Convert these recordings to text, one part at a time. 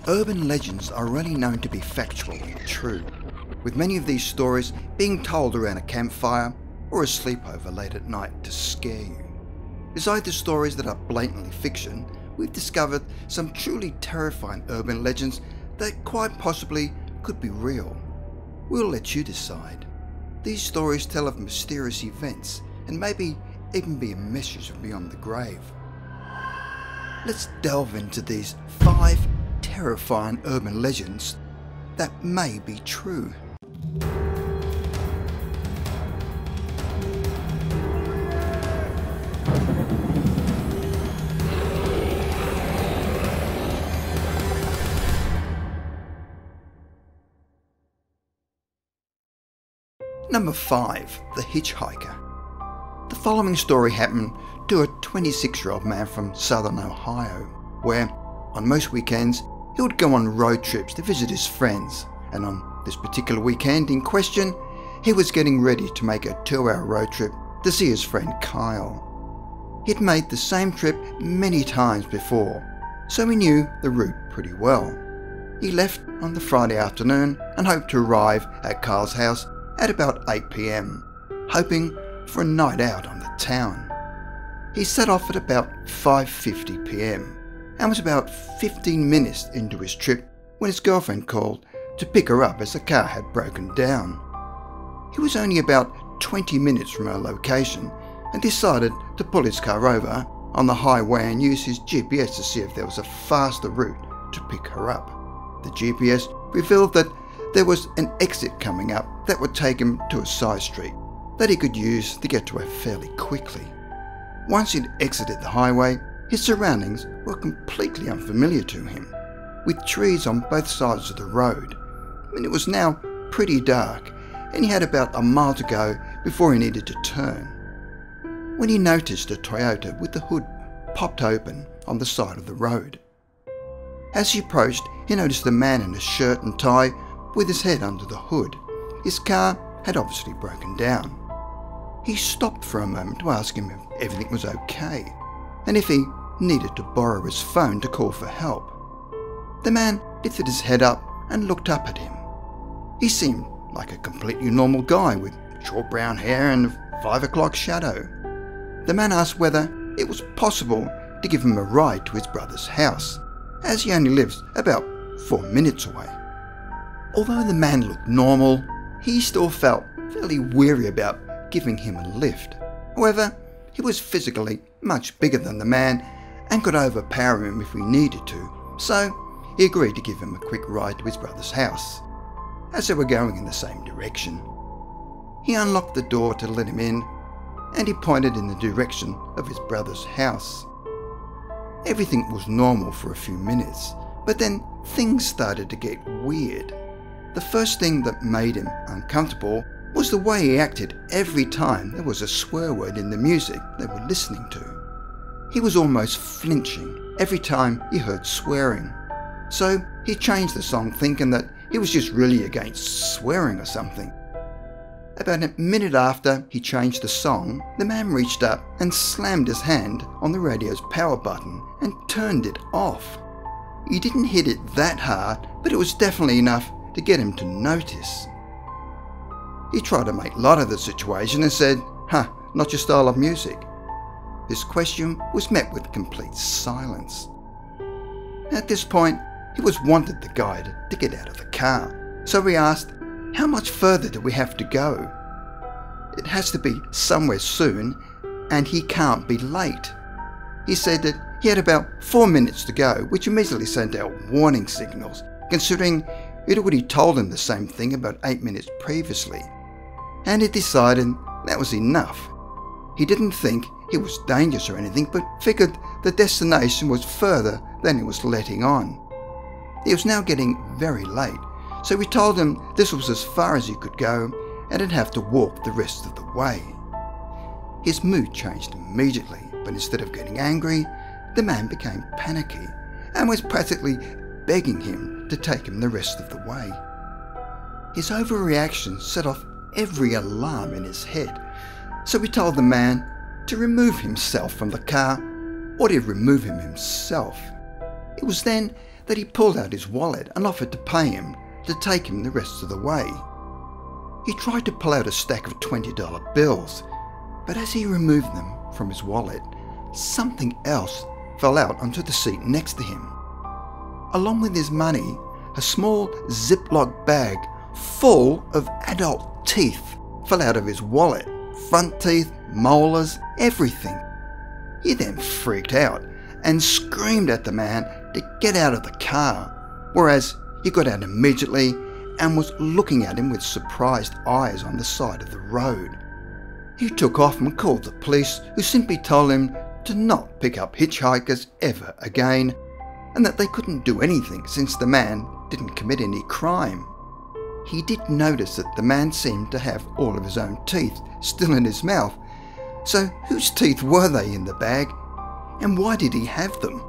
Urban legends are really known to be factual and true, with many of these stories being told around a campfire or a sleepover late at night to scare you. Besides the stories that are blatantly fiction, we've discovered some truly terrifying urban legends that quite possibly could be real. We'll let you decide. These stories tell of mysterious events and maybe even be a message from beyond the grave. Let's delve into these 5 terrifying urban legends that may be true. Number 5. The Hitchhiker. The following story happened to a 26-year-old man from southern Ohio, where, on most weekends, he would go on road trips to visit his friends, and on this particular weekend in question, he was getting ready to make a 2-hour road trip to see his friend Kyle. He'd made the same trip many times before, so he knew the route pretty well. He left on the Friday afternoon and hoped to arrive at Kyle's house at about 8 p.m, hoping for a night out on the town. He set off at about 5:50 p.m. and was about 15 minutes into his trip when his girlfriend called to pick her up as the car had broken down. He was only about 20 minutes from her location and decided to pull his car over on the highway and use his GPS to see if there was a faster route to pick her up. The GPS revealed that there was an exit coming up that would take him to a side street that he could use to get to her fairly quickly. Once he'd exited the highway, his surroundings were completely unfamiliar to him, with trees on both sides of the road. It was now pretty dark, and he had about a mile to go before he needed to turn, when he noticed a Toyota with the hood popped open on the side of the road. As he approached, he noticed a man in a shirt and tie with his head under the hood. His car had obviously broken down. He stopped for a moment to ask him if everything was okay, and if he needed to borrow his phone to call for help. The man lifted his head up and looked up at him. He seemed like a completely normal guy with short brown hair and a 5 o'clock shadow. The man asked whether it was possible to give him a ride to his brother's house, as he only lives about 4 minutes away. Although the man looked normal, he still felt fairly weary about giving him a lift. However, he was physically much bigger than the man and could overpower him if he needed to, so he agreed to give him a quick ride to his brother's house, as they were going in the same direction. He unlocked the door to let him in, and he pointed in the direction of his brother's house. Everything was normal for a few minutes, but then things started to get weird. The first thing that made him uncomfortable was the way he acted every time there was a swear word in the music they were listening to. He was almost flinching every time he heard swearing. So he changed the song, thinking that he was just really against swearing or something. About a minute after he changed the song, the man reached up and slammed his hand on the radio's power button and turned it off. He didn't hit it that hard, but it was definitely enough to get him to notice. He tried to make light of the situation and said, not your style of music. This question was met with complete silence. At this point, he was wanted the guy to get out of the car, so he asked, "How much further do we have to go? It has to be somewhere soon, and he can't be late." He said that he had about 4 minutes to go, which immediately sent out warning signals, considering he'd already told him the same thing about 8 minutes previously. And he decided that was enough. He didn't think it was dangerous or anything, but figured the destination was further than he was letting on. It was now getting very late, so he told him this was as far as he could go and he'd have to walk the rest of the way. His mood changed immediately, but instead of getting angry, the man became panicky and was practically begging him to take him the rest of the way. His overreaction set off every alarm in his head, so he told the man to remove himself from the car or to remove him himself. It was then that he pulled out his wallet and offered to pay him to take him the rest of the way. He tried to pull out a stack of $20 bills, but as he removed them from his wallet, something else fell out onto the seat next to him. Along with his money, a small Ziploc bag full of adult teeth fell out of his wallet. Front teeth, molars, everything. He then freaked out and screamed at the man to get out of the car, whereas he got out immediately and was looking at him with surprised eyes on the side of the road. He took off and called the police, who simply told him to not pick up hitchhikers ever again, and that they couldn't do anything since the man didn't commit any crime. He did notice that the man seemed to have all of his own teeth still in his mouth, so whose teeth were they in the bag, and why did he have them?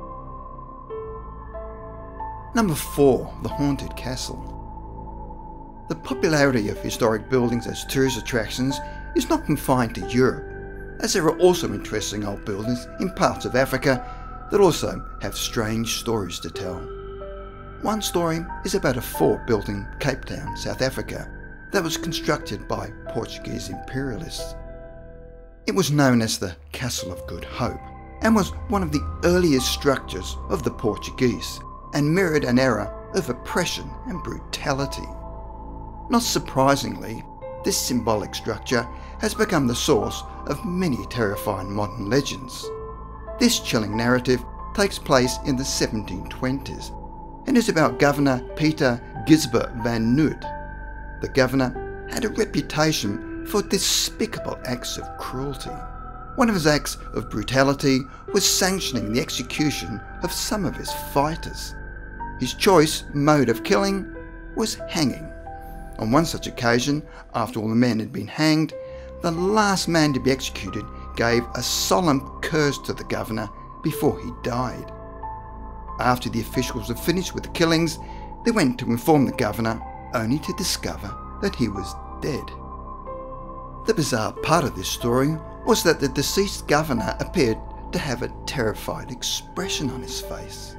Number 4. The Haunted Castle. The popularity of historic buildings as tourist attractions is not confined to Europe, as there are also interesting old buildings in parts of Africa that also have strange stories to tell. One story is about a fort built in Cape Town, South Africa, that was constructed by Portuguese imperialists. It was known as the Castle of Good Hope and was one of the earliest structures of the Portuguese and mirrored an era of oppression and brutality. Not surprisingly, this symbolic structure has become the source of many terrifying modern legends. This chilling narrative takes place in the 1720s and is about Governor Peter Gisbert van Noot. The governor had a reputation for despicable acts of cruelty. One of his acts of brutality was sanctioning the execution of some of his fighters. His choice mode of killing was hanging. On one such occasion, after all the men had been hanged, the last man to be executed gave a solemn curse to the governor before he died. After the officials had finished with the killings, they went to inform the governor, only to discover that he was dead. The bizarre part of this story was that the deceased governor appeared to have a terrified expression on his face.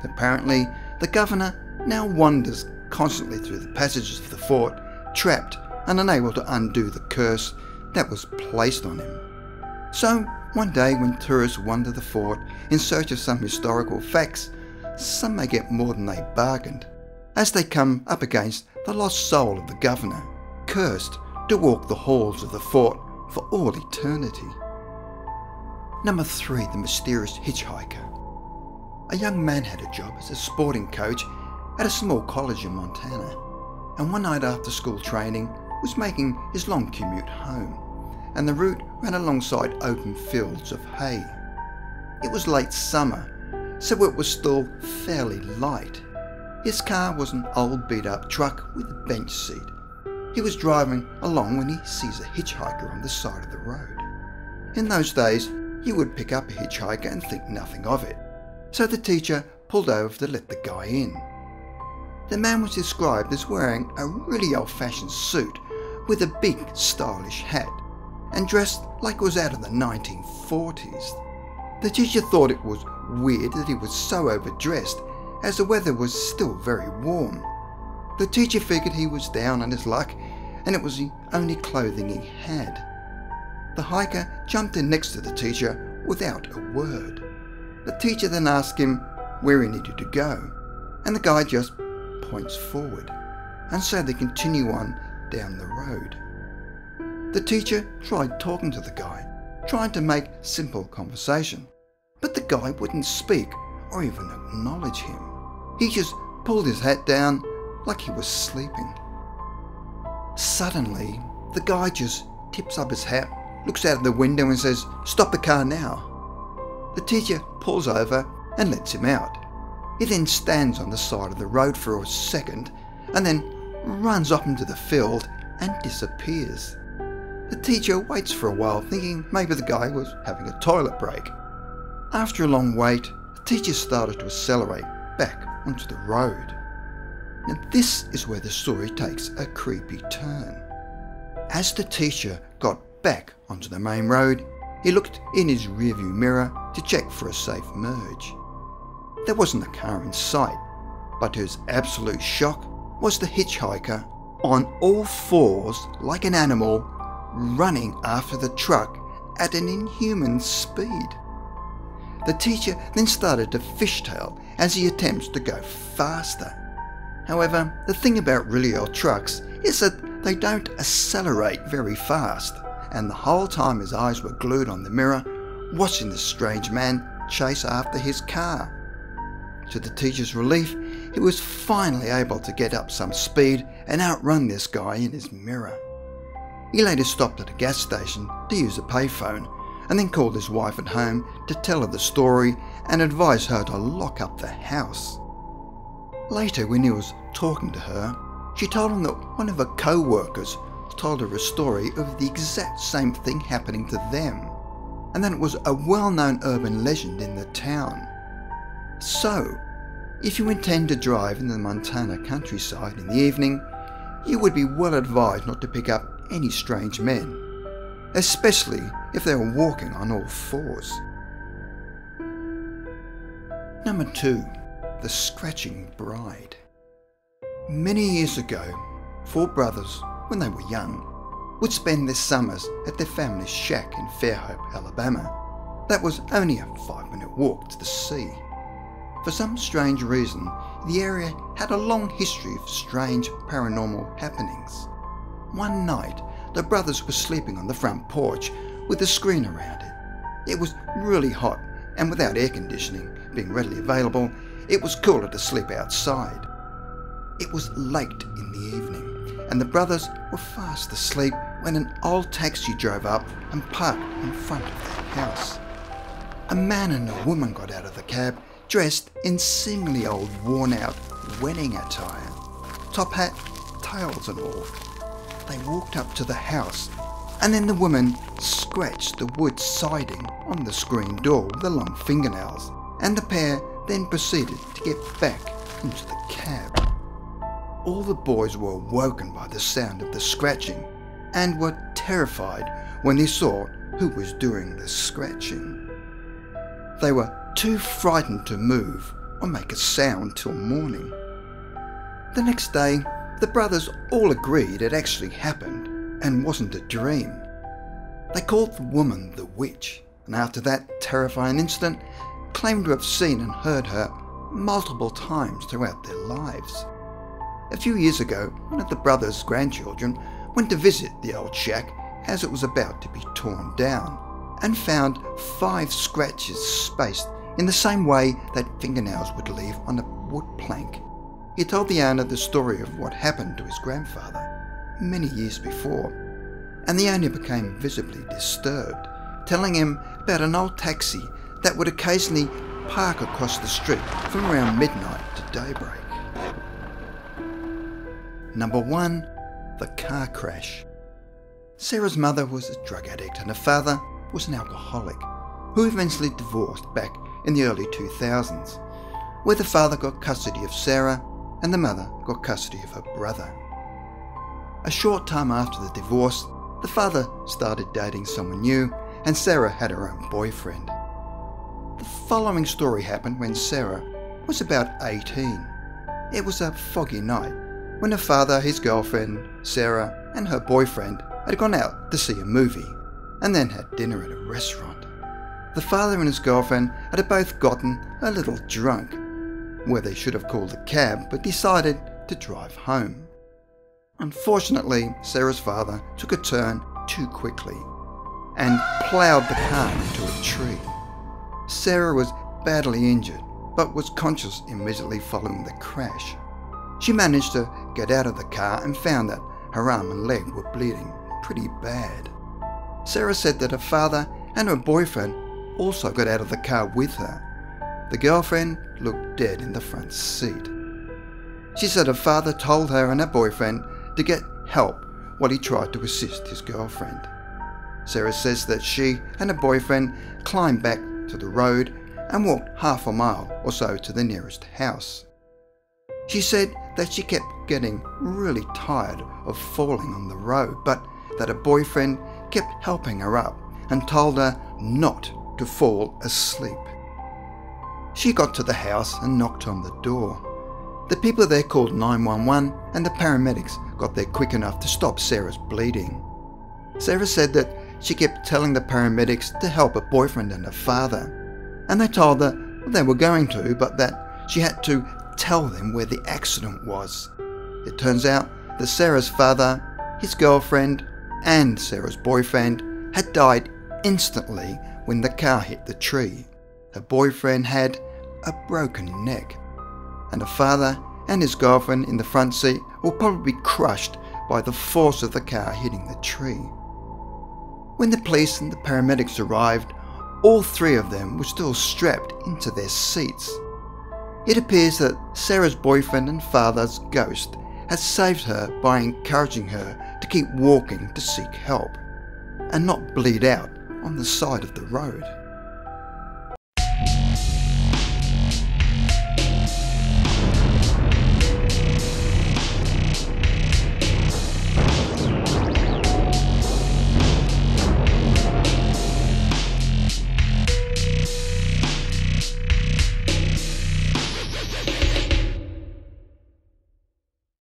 Apparently, the governor now wanders constantly through the passages of the fort, trapped and unable to undo the curse that was placed on him. So, one day when tourists wander the fort in search of some historical facts, some may get more than they bargained, as they come up against the lost soul of the governor, cursed to walk the halls of the fort for all eternity. Number 3. The Mysterious Hitchhiker. A young man had a job as a sporting coach at a small college in Montana, and one night after school training was making his long commute home, and the route ran alongside open fields of hay. It was late summer, so it was still fairly light. His car was an old beat-up truck with a bench seat. He was driving along when he sees a hitchhiker on the side of the road. In those days, you would pick up a hitchhiker and think nothing of it, so the teacher pulled over to let the guy in. The man was described as wearing a really old-fashioned suit with a big stylish hat and dressed like it was out of the 1940s. The teacher thought it was weird that he was so overdressed, as the weather was still very warm. The teacher figured he was down on his luck and it was the only clothing he had. The hiker jumped in next to the teacher without a word. The teacher then asked him where he needed to go, and the guy just points forward, and so they continue on down the road. The teacher tried talking to the guy, trying to make simple conversation, but the guy wouldn't speak or even acknowledge him. He just pulled his hat down like he was sleeping. Suddenly, the guy just tips up his hat, looks out of the window and says, "Stop the car now." The teacher pulls over and lets him out. He then stands on the side of the road for a second and then runs off into the field and disappears. The teacher waits for a while, thinking maybe the guy was having a toilet break. After a long wait, the teacher started to accelerate back onto the road. Now this is where the story takes a creepy turn. As the teacher got back onto the main road, he looked in his rearview mirror to check for a safe merge. there wasn't a car in sight, but to his absolute shock was the hitchhiker on all fours like an animal, running after the truck at an inhuman speed. The teacher then started to fishtail as he attempts to go faster. However, the thing about really old trucks is that they don't accelerate very fast, and the whole time his eyes were glued on the mirror, watching the strange man chase after his car. To the teacher's relief, he was finally able to get up some speed and outrun this guy in his mirror. He later stopped at a gas station to use a payphone, and then called his wife at home to tell her the story and advise her to lock up the house. Later, when he was talking to her, she told him that one of her co-workers told her a story of the exact same thing happening to them, and that it was a well-known urban legend in the town. So, if you intend to drive in the Montana countryside in the evening, you would be well advised not to pick up any strange men, especially if they were walking on all fours. Number 2. The Scratching Bride. Many years ago, 4 brothers, when they were young, would spend their summers at their family's shack in Fairhope, Alabama. That was only a 5-minute walk to the sea. For some strange reason, the area had a long history of strange paranormal happenings. One night, the brothers were sleeping on the front porch with a screen around it. It was really hot, and without air conditioning being readily available, it was cooler to sleep outside. It was late in the evening, and the brothers were fast asleep when an old taxi drove up and parked in front of their house. A man and a woman got out of the cab, dressed in seemingly old, worn-out wedding attire, top hat, tails and all. They walked up to the house, and then the woman scratched the wood siding on the screen door with her long fingernails, and the pair then proceeded to get back into the cab. All the boys were awoken by the sound of the scratching and were terrified when they saw who was doing the scratching. They were too frightened to move or make a sound till morning. The next day, the brothers all agreed it actually happened and wasn't a dream. They called the woman the witch, and after that terrifying incident, claimed to have seen and heard her multiple times throughout their lives. A few years ago, one of the brothers' grandchildren went to visit the old shack as it was about to be torn down, and found 5 scratches spaced in the same way that fingernails would leave on a wood plank. He told the owner the story of what happened to his grandfather many years before, and the owner became visibly disturbed, telling him about an old taxi that would occasionally park across the street from around midnight to daybreak. Number 1. The car crash. Sarah's mother was a drug addict and her father was an alcoholic, who eventually divorced back in the early 2000s, where the father got custody of Sarah and the mother got custody of her brother. A short time after the divorce, the father started dating someone new and Sarah had her own boyfriend. The following story happened when Sarah was about 18. It was a foggy night when her father, his girlfriend, Sarah, and her boyfriend had gone out to see a movie and then had dinner at a restaurant. The father and his girlfriend had both gotten a little drunk, where they should have called a cab but decided to drive home. Unfortunately, Sarah's father took a turn too quickly and ploughed the car into a tree. Sarah was badly injured but was conscious immediately following the crash. She managed to get out of the car and found that her arm and leg were bleeding pretty bad. Sarah said that her father and her boyfriend also got out of the car with her. The girlfriend looked dead in the front seat. She said her father told her and her boyfriend to get help while he tried to assist his girlfriend. Sarah says that she and her boyfriend climbed back to the road and walked half a mile or so to the nearest house. She said that she kept getting really tired of falling on the road, but that her boyfriend kept helping her up and told her not to fall asleep. She got to the house and knocked on the door. The people there called 911 and the paramedics got there quick enough to stop Sarah's bleeding. Sarah said that she kept telling the paramedics to help her boyfriend and her father, and they told her they were going to, but that she had to tell them where the accident was. It turns out that Sarah's father, his girlfriend, and Sarah's boyfriend had died instantly when the car hit the tree. Her boyfriend had a broken neck, and her father and his girlfriend in the front seat were probably crushed by the force of the car hitting the tree. When the police and the paramedics arrived, all three of them were still strapped into their seats. It appears that Sarah's boyfriend and father's ghost had saved her by encouraging her to keep walking to seek help and not bleed out on the side of the road.